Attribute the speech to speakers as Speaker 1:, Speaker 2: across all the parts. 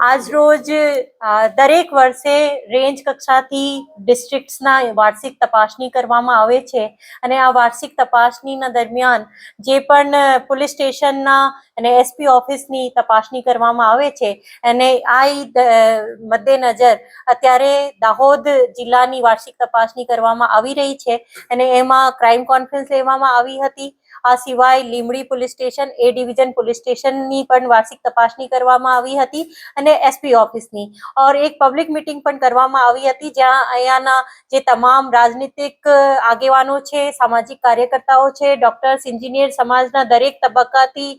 Speaker 1: આજ રોજ દરેક વર્ષે રેન્જ કક્ષાથી ડિસ્ટ્રિક્ટ્સના વાર્ષિક તપાસણી કરવામાં આવે છે અને આ વાર્ષિક તપાસણીના દરમિયાન જે પણ પોલીસ સ્ટેશનના અને એસપી ઓફિસની તપાસણી કરવામાં આવે છે અને આ મદ્દેનજર અત્યારે દાહોદ જિલ્લાની વાર્ષિક તપાસણી કરવામાં આવી રહી છે અને એમાં ક્રાઇમ કોન્ફરન્સ લેવામાં આવી હતી। આ સિવાય લીંબડી પોલીસ સ્ટેશન એ ડિવિઝન પોલીસ સ્ટેશનની પણ વાર્ષિક તપાસણી કરવામાં આવી હતી અને એસપી ઓફિસની ઓર એક પબ્લિક મીટિંગ પણ કરવામાં આવી હતી જ્યાં અહીંયાના જે તમામ રાજનીતિક આગેવાનો છે, સામાજિક કાર્યકર્તાઓ છે, ડોક્ટર્સ, એન્જિનિયર, સમાજના દરેક તબક્કાથી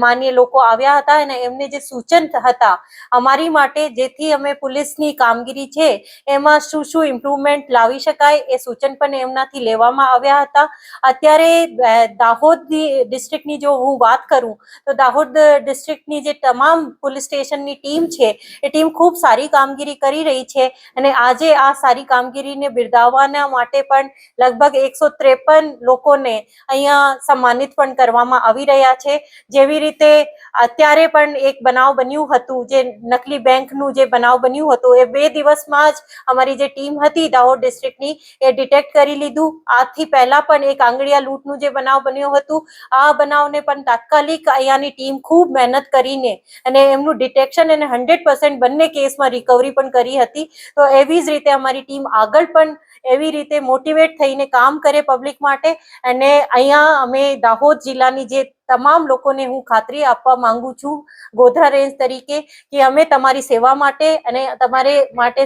Speaker 1: માન્ય લોકો આવ્યા હતા અને એમને જે સૂચન હતા અમારી માટે જેથી અમે પોલીસની કામગીરી છે એમાં શું શું ઇમ્પ્રુવમેન્ટ લાવી શકાય એ સૂચન પણ એમનાથી લેવામાં આવ્યા હતા। અત્યારે દાહોદ ડિસ્ટ્રિક્ટની જો હું વાત કરું તો દાહોદ ડિસ્ટ્રિક્ટની જે તમામ પોલીસ સ્ટેશનની ટીમ છે એ ટીમ ખૂબ સારી કામગીરી કરી રહી છે અને આજે આ સારી કામગીરીને બિરદાવવાના માટે પણ લગભગ 153 લોકોને અહીંયા સન્માનિત પણ કરવામાં આવી રહ્યા છે। જેવી રીતે અત્યારે પણ એક બનાવ બન્યું હતું, જે નકલી બેંકનું જે બનાવ બન્યું હતું એ 2 દિવસમાં જ અમારી જે ટીમ હતી દાહોદ ડિસ્ટ્રિક્ટની એ ડિટેક્ટ કરી લીધું। આથી પહેલા પણ એક આંગળીયા લૂંટનું જે બનાવ બન્યો હતું આ બનાવને પણ તાત્કાલિક અહીંયાની ટીમ ખૂબ મહેનત કરીને અને એમનું ડિટેક્શન અને 100% બંને કેસમાં રિકવરી પણ કરી હતી। તો એવી જ રીતે અમારી ટીમ આગળ પણ એવી રીતે મોટિવેટ થઈને કામ કરે પબ્લિક માટે અને અહીંયા અમે દાહોદ જિલ્લાની જે તમામ લોકોને હું ખાતરી આપવા માંગુ છું ગોધરા રેન્જ તરીકે કે અમે તમારી સેવા માટે અને તમારે માટે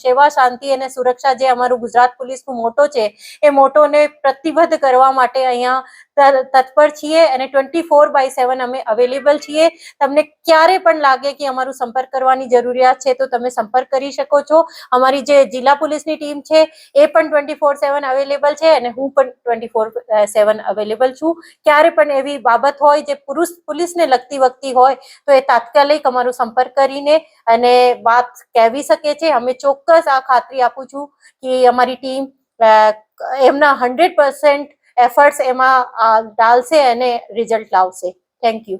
Speaker 1: સેવા, શાંતિ અને સુરક્ષા જે અમારું ગુજરાત પોલીસનું મોટો છે એ મોટોને પ્રતિબદ્ધ કરવા માટે અહીંયા તત્પર છીએ અને 24/7 અમે અવેલેબલ છીએ। તમને ક્યારે પણ લાગે કે અમારું સંપર્ક કરવાની જરૂરિયાત છે તો તમે સંપર્ક કરી શકો છો। અમારી જે જિલ્લા પોલીસની ટીમ છે એ પણ 24/7 અવેલેબલ છે અને હું પણ 24/7 અવેલેબલ છું। ક્યારે પણ એવી બાબત હોય જે પોલીસને લગતી વખતી હોય તો એ તાત્કાલિક અમારો સંપર્ક કરીને અને વાત કહેવી શકે છે। અમે ચોક્કસ આ ખાતરી આપું છું કે અમારી ટીમ એમના 100% એફર્ટ્સ એમાં ડાલશે અને રિઝલ્ટ લાવશે। Thank you.